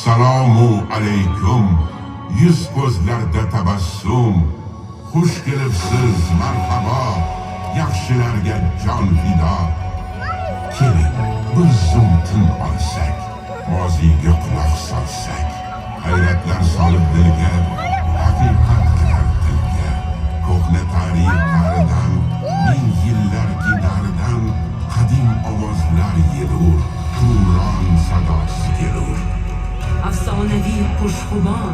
Assalomu alaykum. Yuz ko'zlarda tabassum. Xush kelibsiz, marhabo. Yaxshilarga jon fido. Keling, bir zum tin olsak, moziga quloq solsak, hayratlar solib dilga, haqiqat kirar tilga. Ko'hna tarix qaridan, ming yillarki naridan qadim ovozlar yelur, Turon sadosi kelur. Afsonaviy xushxumon,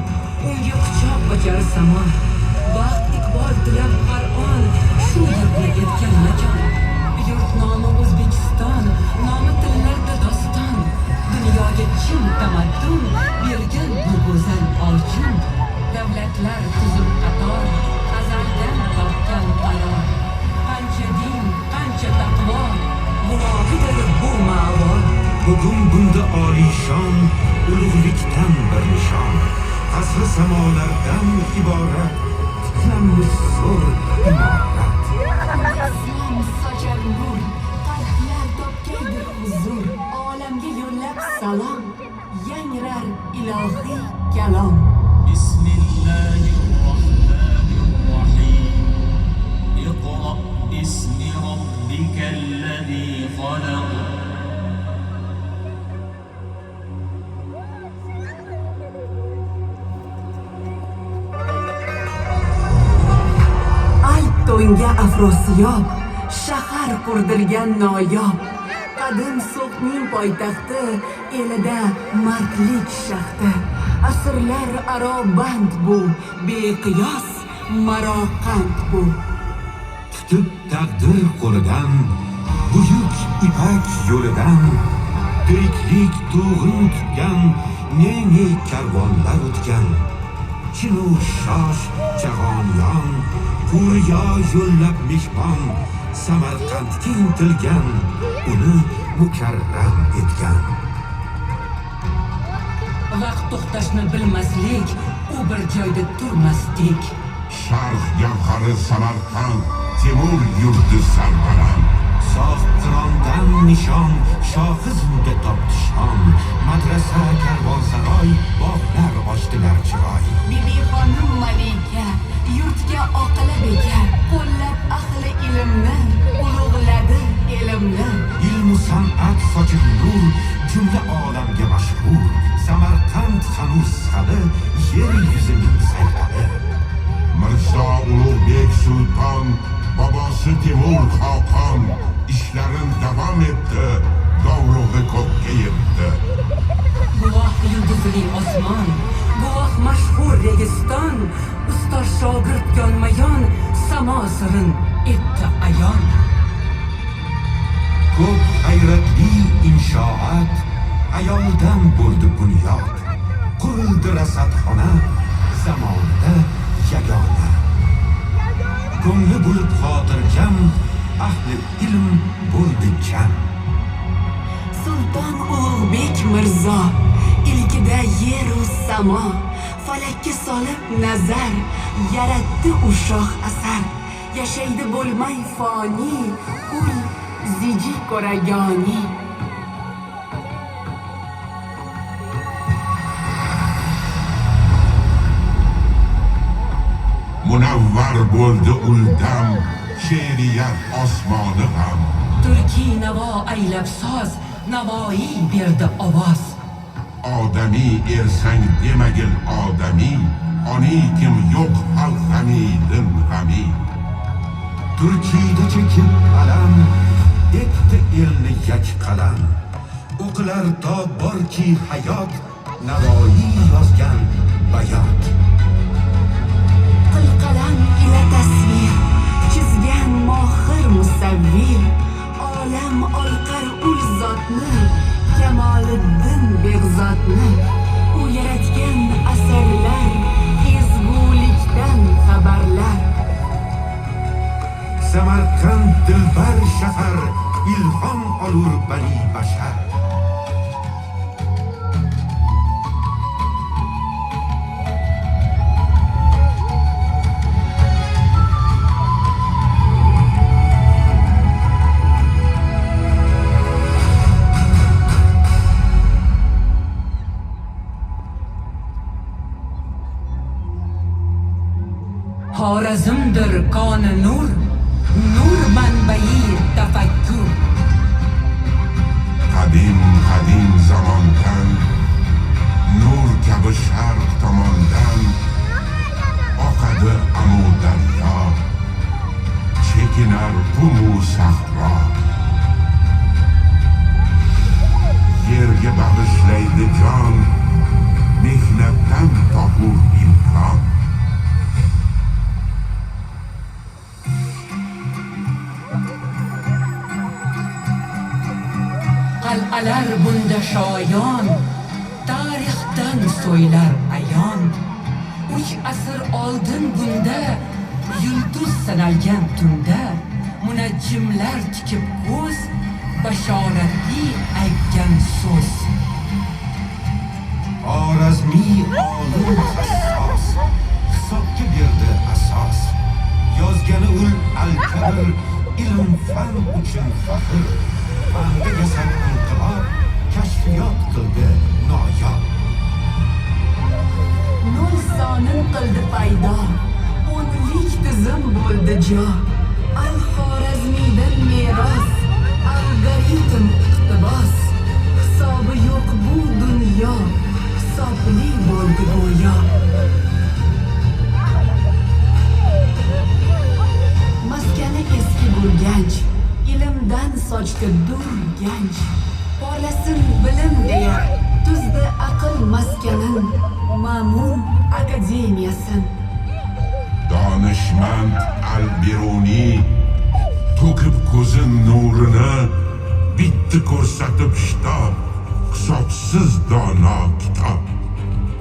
unga quchoq ochar samo. Baxt iqbol tilab har on, shu yurtni etgan makon. Yurt nomi O'zbekiston, nomi tillarda doston. Dunyoga chin tamaddun bergan bu go'zal olchin. Davlatlar tuzib qator, azaldan topgan qaror. Qancha din, qancha taqvo, guvohidir bu ma'vo. Bugun bunda olishon, ulug'likdan bir nishon. Asri samolardan iborat, tiklanmish zo'r imorat. Islom sochar nur, qalblar topgaydir huzur. Olamga yo'llab salom, yangrar ilohiy kalom. Bismillahirrohmanirrohim. Iqra bismi robbikallazî xalaq. To'nga Afrosiyob, shahar qurdirgan noyob. Qadim so'qning poytaxti, elida mardlik shaxti. Asrlar aro band bu, beqiyos maroqand bu. Tutib taqdir qo'lidan, buyuk ipak yo'lidan, tiriklik to'g'in tutgan, ne karvonlar o'tgan. Chinu shosh jahonyon, Huriyo yo'llab mehmon, Samarqandga intilgan, uni mukarram etgan. Vaqt to'xtashni bilmaslik, u bir joyda turmaslik. Sharq gavhari Samarqand, Temur yurti sarbaland. Sof qirondan nishon, shohizmga topdi shon. Madrasa, karvonsaroy, bog'lar ochdilar chiroy. Bibi xonim malika, yurtga oqila beka, qo'llab ahli ilmni, ulug'ladi ilmni. Ilmu san'at sochib nur, jumla olamga mashhur. Samarqand hanuz hali yer yuzining sayqali. Mirzo Ulug'bek sulton, bobosi Temur Xoqon ishlarin davom etdi, dovrug'i ko'kka yetdi. Guvoh yulduzli osmon, guvoh mashhur Registon. Ustoz shogird yonma-yon, samo sirin etdi ayon. Ko'p hayratli inshoot, ayoldan bo'ldi bunyod. Qurildi rasadxona, zamonda yagona. Ko'ngli bo'lib xotirjam, ahli ilm bo'ldi jam. Sulton Ulug'bek Mirzo, ilkida yeru samo. Falakka solib nazar, yaratdi u shoh asar. Yashaydi bo'lmay foni, ul ziji ko'ragoni. Munavvar bo'ldi uldam, she'riyat osmoni ham. Turkiy navo aylab soz, navoiy berdi ovoz. Odamiy ersang demagil odamiy, oni kim yo'q xalq g'amidin g'ami. Turkiyda chekib alam, etdi elni yak qalam. O'qilar to borki hayot, Navoiy yozgan bayot. Qilqalam ila tasvir, chizgan mohir musavvir. Olam olqar ul zotni, Kamoliddin Beg'zotni. U yaratgan asarlar, ezgulikdan xabarlar. Samarqand dilbar shahar, ilhom olur bani bashar. Xorazmdir koni nur, nur manbai tafakkur. Qadim zamondan nur kabi sharq tomondan oqadi amu daryo, chekinar qumu sahro. Yerga bag'ishlaydi jon, mehnatdan topur imkon. Qal'alar bunda shoyon, tarixdan so'ylar ayon. 3 asr oldin bunda, yulduz sanalgan tunda, munajjimlar tikib ko'z, bashoratli aytgan so'z. Xorazmiy olim hassos, hisobga berdi asos. Yozgani ul al-kabir, ilm fan uchun faxr. Fanga yasab inqilob, kashfiyot qildi noyob. Nol sonin qildi paydo, o'nlik tizim bo'ldi jo. Al-Xorazmiydan meros, algoritm iqtibos. Hisobi yo'q bu dunyo, hisobli bo'ldi go'yo. Maskani eski bo'lganch, ilmdan sochdi dur ganj. Porlasin bilim deya, tuzdi aql maskanin, Ma'mun akademiyasin. Donishmand al-Biruni to'kib ko'zin nurini, bitti ko'rsatib shitob, hisobsiz dono kitob.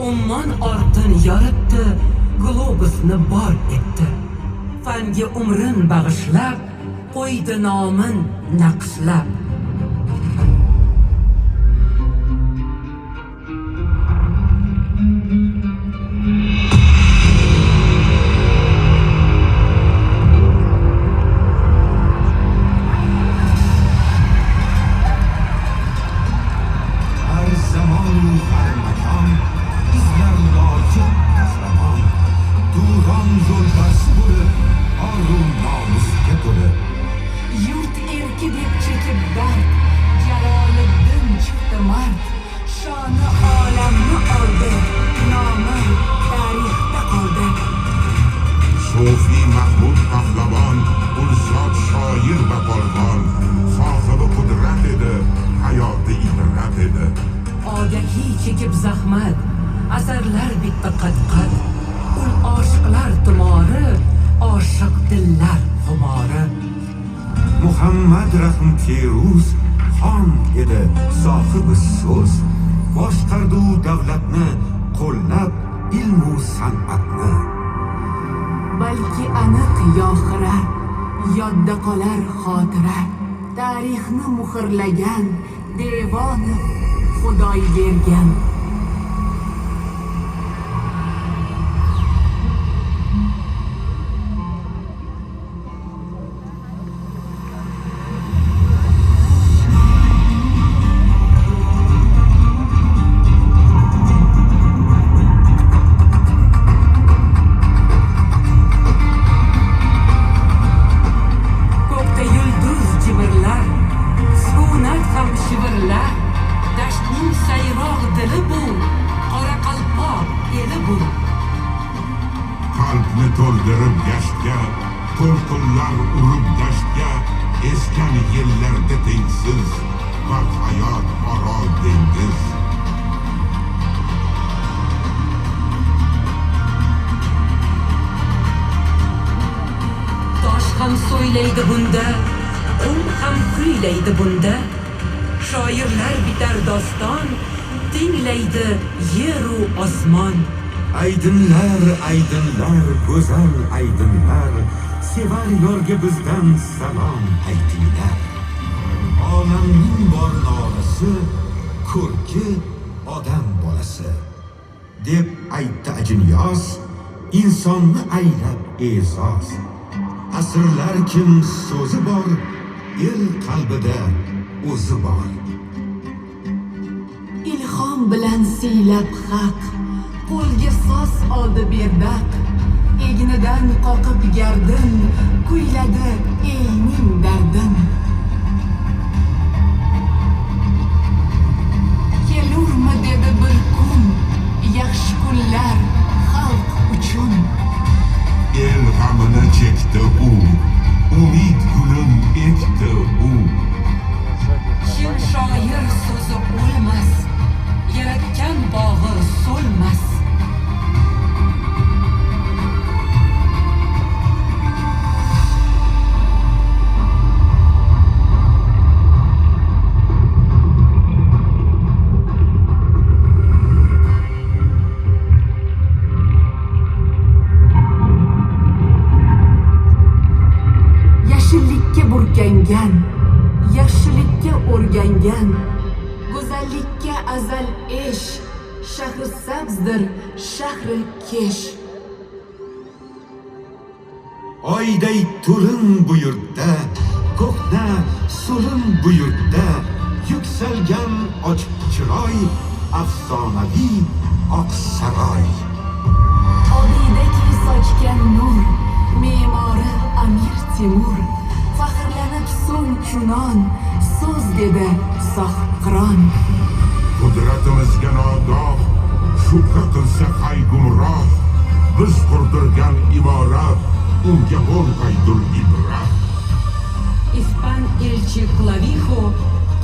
Ummon ortin yoritdi, globusni bor etdi. Fanga umrin bag'ishlab, qo'ydi nomin naqshlab. Har zamonu har makon, izlar loyiq qahramon. Duron yo'lbars bo'lib, orzu nomusga to'lib. Yurt erki deb chekib dard, Jaloliddin chiqdi mard. Shoni olamni oldi, nomi tarixda qoldi. Sofi Mahmud Pahlavon, ulzod shoir va polvon, sohibi qudrat edi, hayoti ibrat edi. Ogahiy chekib zahmat, asarlar bitdi qat-qat. Ul oshiqlar tumori, oshiq dillar xumori. Muhammad Rahim Teruz xon edi, sohibi so'z. Boshqardi u davlatni, qo'llab ilmu san'atni. Balki aniq yohirar, yodda qolar xotira. Tarixni muhrlagan, devoni Xudoy bergan. Ko'kda yulduz jimirlar, sukunat ham shivirlar. Dashtning sayroq dili bu, Qoraqalpoq eli bu. Qalbni to'ldirib yashga, to'lqinlar urib dashtga, esgan yillarda tengsiz, vaqt hayot orol dengiz. Tosh ham so'ylaydi bunda, qum ham kuylaydi bunda. Shoirlar bitar doston, tinglaydi yeru osmon. Aydinlar, aydinlar, go'zal aydinlar, sevar yorga bizdan salom aytinglar. Olamning bor norasi, ko'rki odam bolasi. Deb aytdi Ajiniyos, insonni aylab e'zoz. Asrlar kim so'zi bor, el qalbida o'zi bor. Ilhom bilan siylab haq, qo'lga soz oldi berdaq. egnidan qoqib gardin, kuyladi elning dardin. Kelurmi dedi bir kun, yaxshi kunlar xalq uchun. El g'amini chekdi u, umid gulin ekdi u. Chin shoir so'zi o'lmas, yaratgan bog'i so'lmas. Yashillikka burkangan, yaxshilikka o'rgangan, go'zallikka azal esh, shahri sabzdir, shahri kesh. Oyday to'lin bu yurtda, ko'kna so'lin bu yurtda, yuksalgan ochiq chiroy, afsonaviy oq saroy. Obiydaki sochgan nur, me'mori Amir Temur. Faxrlanib so'ng chunon, so'z dedi sohibqiron. Qudratimizga nodor, shubha qilsa hay gumroh. Biz qurdirgan imorat, unga bo'lmaydur ibrat. Ispan elchi Clavijo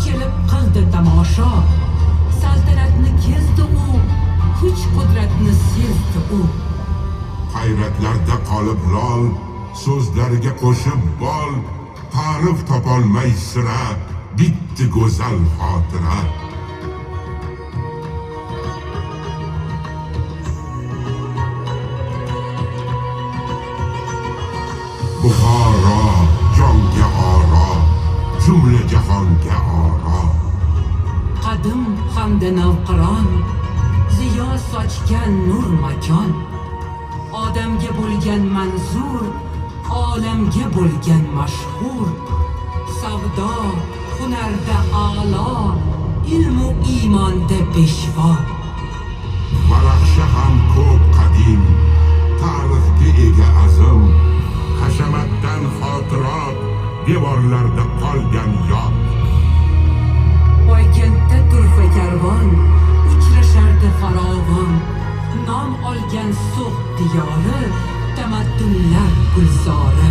kelib qildi tamosha. Saltanatni kezdi u, kuch qudratni sezdi u. Hayratlarda qolib lol, so'zlariga qo'shib bol. Ta'rif topolmay sira, bitti go'zal xotira. Buxoro jonga oro, jumla jahonga oro. Qadim hamda navqiron, ziyo sochgan nur makon. Odamga bo'lgan manzur, olamga bo'lgan mashhur. Savdo, hunarda a'lo, ilmu iymonda peshvo. Varaxsha ham ko'p qadim, tarixga ega azim. Hashamatdan xotirot, devorlarda qolgan yod. Poykentda turfa karvon, uchrashardi farovon. Nom olgan so'q diyori, tamaddunlar gulzori.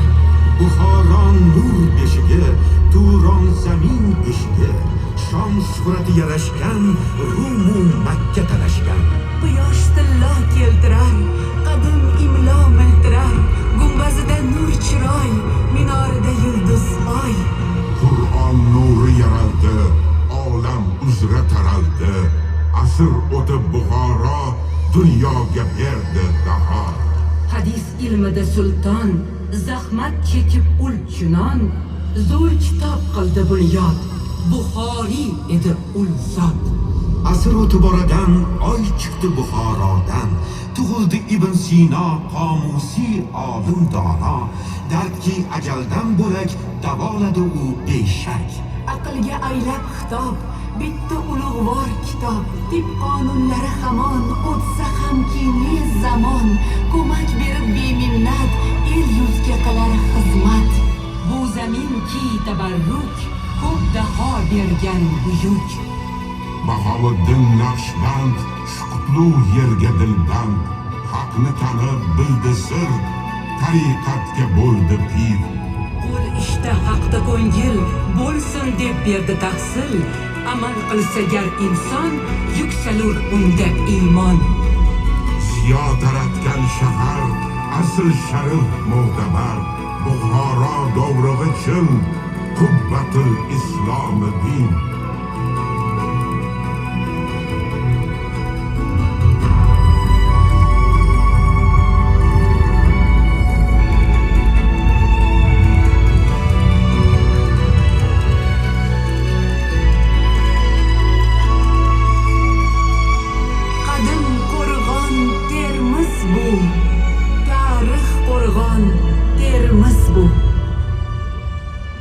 Buxoro nur beshigi, Turon zamin eshigi, Shom shuhrati yarashgan, Rumu Makka talashgan. Quyosh tillo keltirar, qadim imlo miltirar, gumbazida nur chiroy, minorida yulduz oy. Qur'on nuri yaraldi, olam uzra taraldi. Asr o'tib Buxoro dunyoga berdi daho. Hadis ilmida sulton, zahmat chekib ul chunon. Zo'r kitob qildi bunyod, Buxoriy edi ul zot. Asr o'tib oradan oy chiqdi Buxorodan. Tug'ildi Ibn Sino, qomusiy olim dono. Dardki ajaldan bo'lak davoladi u beshak. Aqlga aylab xitob, bitta ulug'vor kitob. Tib qonunlari hamon, o'tsa ham keyingi zamon. Ko'mak berib beminnat, el yurtga qilar xizmat. Bu zaminki tabarruk, ko'p daho bergan buyuk. Baholiddin Naqshband, qutlug' yerga dilband. Haqni tanib bildi sir, tariqatga bo'ldi pir. Qo'l ishda haqda ko'ngil, bo'lsin deb berdi tahsil. Amal qilsa gar inson, yuksalur unda iymon. Ziyo taratgan shahar, asl sharif mo'tabar. Buxoro dovrug'i chin, qubbatul islomi din. Qadim qo'rg'on Termiz bu, tarix qo'rg'on Termiz bu.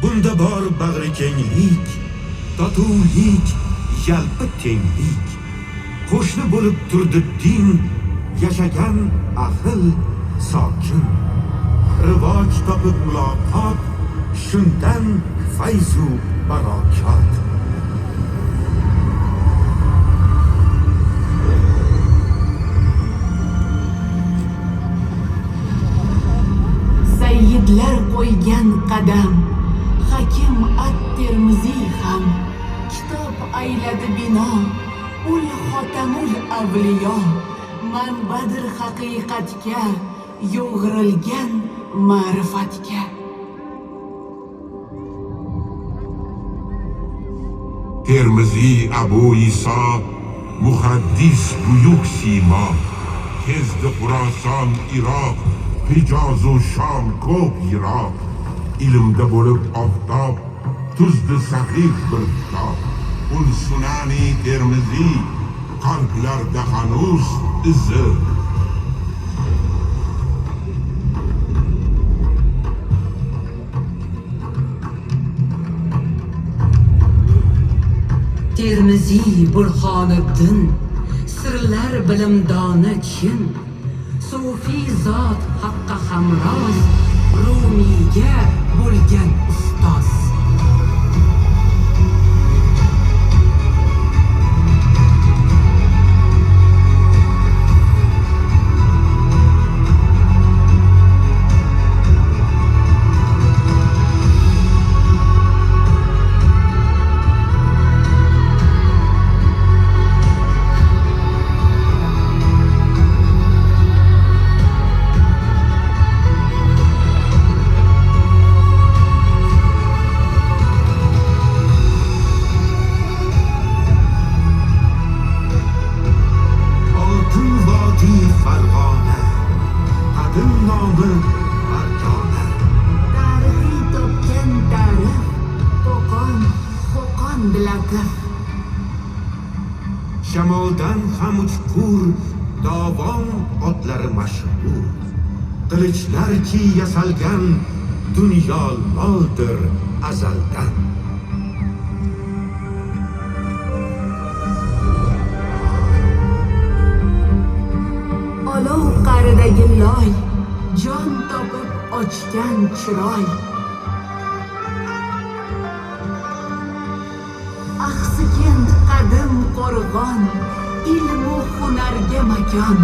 Bunda bor bag'ri kenglik, totuvlik, yalpi tenglik. Qo'shni bo'lib turdi din, yashagan ahil, sokin. Rivoj topib muloqot, shundan fayzu barokat. Sayyidlar qo'ygan qadam, Hakim at-Termiziy ham kitob ayladi bino, ul xotamul avliyo, manbadir haqiqatga, yo'g'rilgan ma'rifatga. Termiziy Abu Iso muhaddis buyuk siymo, kezdi Xuroson Iroq, Hijozu Shom ko'p yiroq, ilmda bo'lib oftob, tuzdi sahih bir kitob. Ul Sunani Termiziy, qalblarda hanuz izi. Termiziy Burhoniddin, sirlar bilimdoni chin, Sufiy zot haqqa hamroz, Rumiyga bo'lgan ustoz. Shamoldan ham uchqur, dovon otlari mashhur. Qilichlarki yasalgan, dunyo loldir azaldan. Olov qa'ridagi loy, jon topib ochgan chiroy. Axsi kent qadim qo'rg'on, ilmu hunarga makon.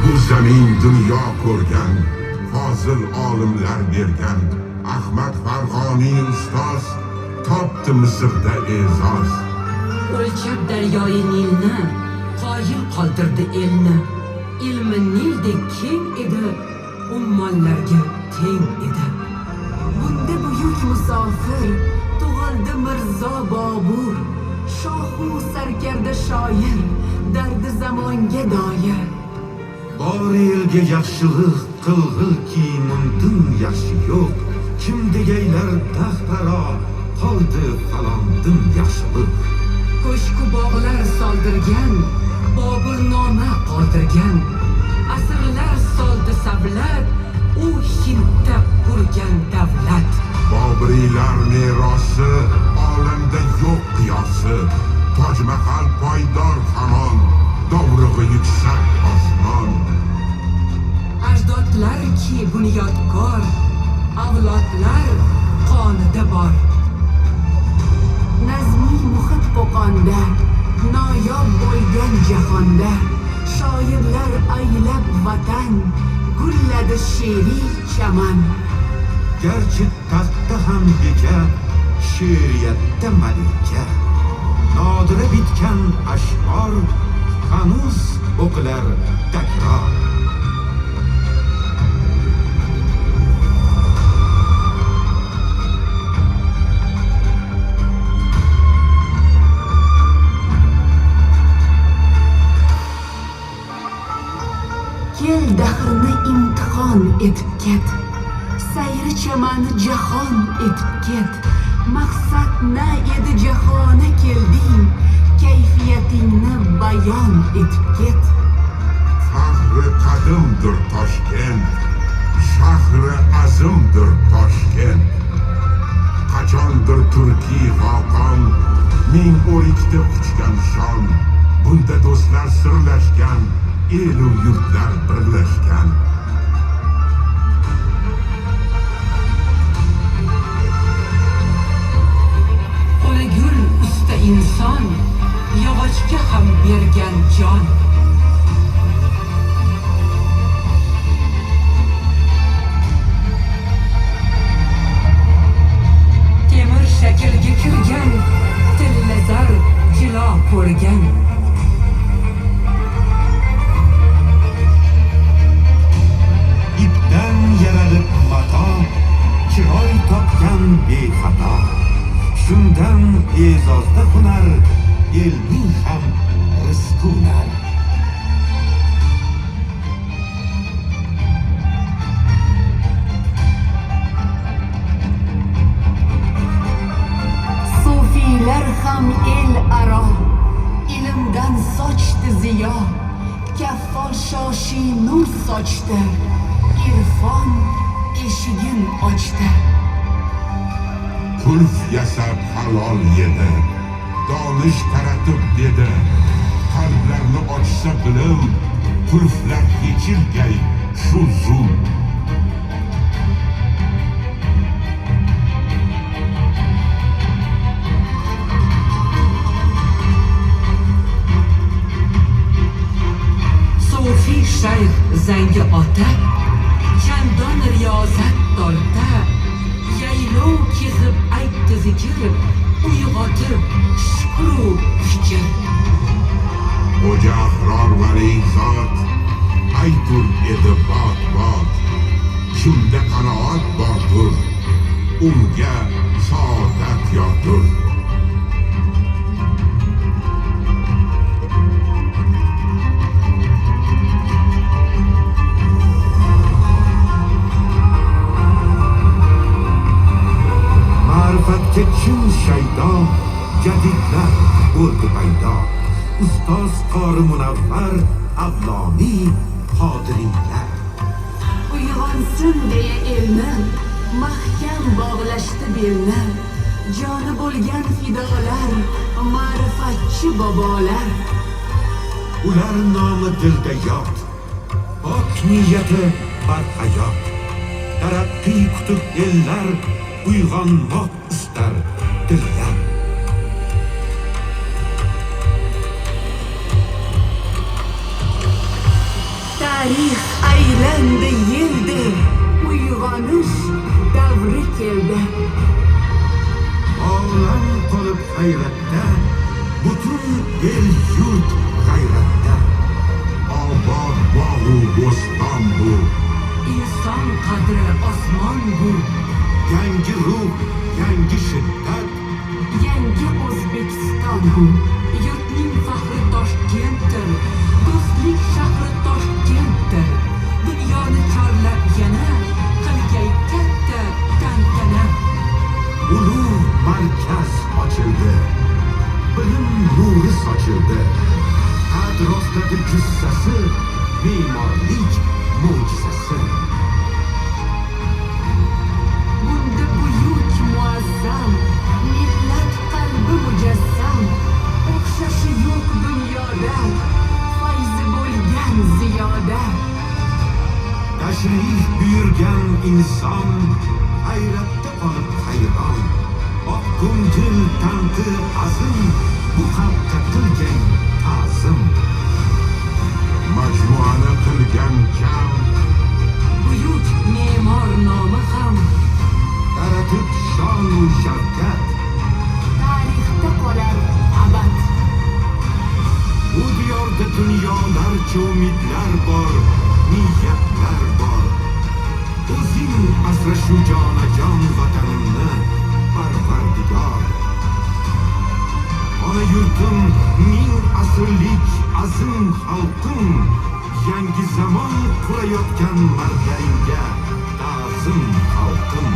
Bu zamin dunyo ko'rgan, fozil olimlar bergan, Ahmad Farg'oniy ustoz topdi Misrda e'zoz. O'lchab daryoyi Nilni, qoyil qoldirdi elni. Ilmi Nildek keng edi, ummonlarga teng edi. Bunda buyuk musofir, tug'ildi Mirzo Bobur, shohu sarkarda shoir, dardi zamonga doir. Bor elga yaxshilik qilg'ilki, mumkin yaxshi yo'q. Kim degaylar taxtaro, qoldi falondim yaxshilik. Ko'shku bog'lar soldirgan, Boburnoma qoldirgan, asrlar soldi savlat, u Hindda qurgan davlat. Bobriylar merosi, olamda yo'q qiyosi. Toj Mahal poydor hamon, dovrug'i yuksak osmon. Ajdodlar ki bunyodkor, avlodlar qonida bor. Nazmiy muhit qo'qonda, noyob bo'lgan jahonda, shoirlar aylab vatan, gulladi she'riy chaman. Garchi taxtda ham beka, she'riyatda malika. Nodira bitgan ash'or, hanuz o'qilar takror. Kel dahrni imtihon etib ket, sayri chamani jahon etib ket. Maqsad na edi jahona kelding, kayfiyatingni bayon etib ket. Fahri qadimdir Toshkent, shahri o'zimdir Toshkent. Qachondir turkiy xoqon ming o'rikda quchgan shon. Bunda do'stlar sirlashgan, elu yurtlar birlashgan. Qo'li gul usta inson, yog'ochga ham bergan jon. Temir shaklga kirgan, tilla zar jilo ko'rgan. ipdan yaralib mato, chiroy topgan bexato. Shundan e'zozda hunar, elning ham rizqi unar. Sufiylar ham el aro, ilmdan sochdi ziyo. Kaffol shoshi nur sochdi, irfon eshigin ochdi. Kulf yasab halol yedi, donish taratib dedi. Qalblarni ochsa bilim, kulflar yechilgay shu zum. Sufi shayx zangi ota, chandon riyozat dolta. Yaylov kezib aytdi zikr, uyg'otib shukru fikr. Xo'ja Ahror vali zot, aytur edi bot. Kimda qanoat bordir, unga saodat yordir. Ma'rifatga chin shaydo, jadidlar bo'ldi paydo. Ustoz qori munavvar, avloniy qodiriylar. Uyg'onsin deya elni, mahkam bog'lashdi belni. Joni bo'lgan fidolar, ma'rifatchi bobolar. Ular nomi dilda yod, pok niyati barhayot. Taraqqiy kutib ellar, uyg'onmoq istar dillar. Tarix aylandi yildi, uyg'onish davri keldi. Olam qolib hayratda, butun el yurt g'ayratda. Obod bog'u bo'ston bu, Inson qadri osmon bu. Yangi ruh, yangi shiddat, Yangi O'zbekiston. Yurtning faxri Toshkentdir, do'stlik shahri Toshkentdir. Dunyoni chorlab yana qilgay katta tantana. ulug' markaz ochildi, bilim nuri sochildi. Qad rostadi jussasi, me'morlik mo'jizasi. Bunda buyuk muazzam, millat qalbi mujassam. O'xshashi yo'q dunyoda, fayzi bo'lgan ziyoda. Tashrif buyurgan inson, hayratda qolib hayron. Oq ko'ngil tanti azim, bu xalqqa qilgan ta'zim. majmuani qilgan jam. Buyuk me'mor nomi ham Taratib shon-u shavkat, Tarixda qolar abad. bu diyorda dunyolarcha umidlar bor, niyatlar bor. O'zing asra shu jonajon vatanimni, Parvardigor. Ona yurtim, ming asrlik azim xalqim, yangi zamon qurayotgan margaringga ta'zim xalqim.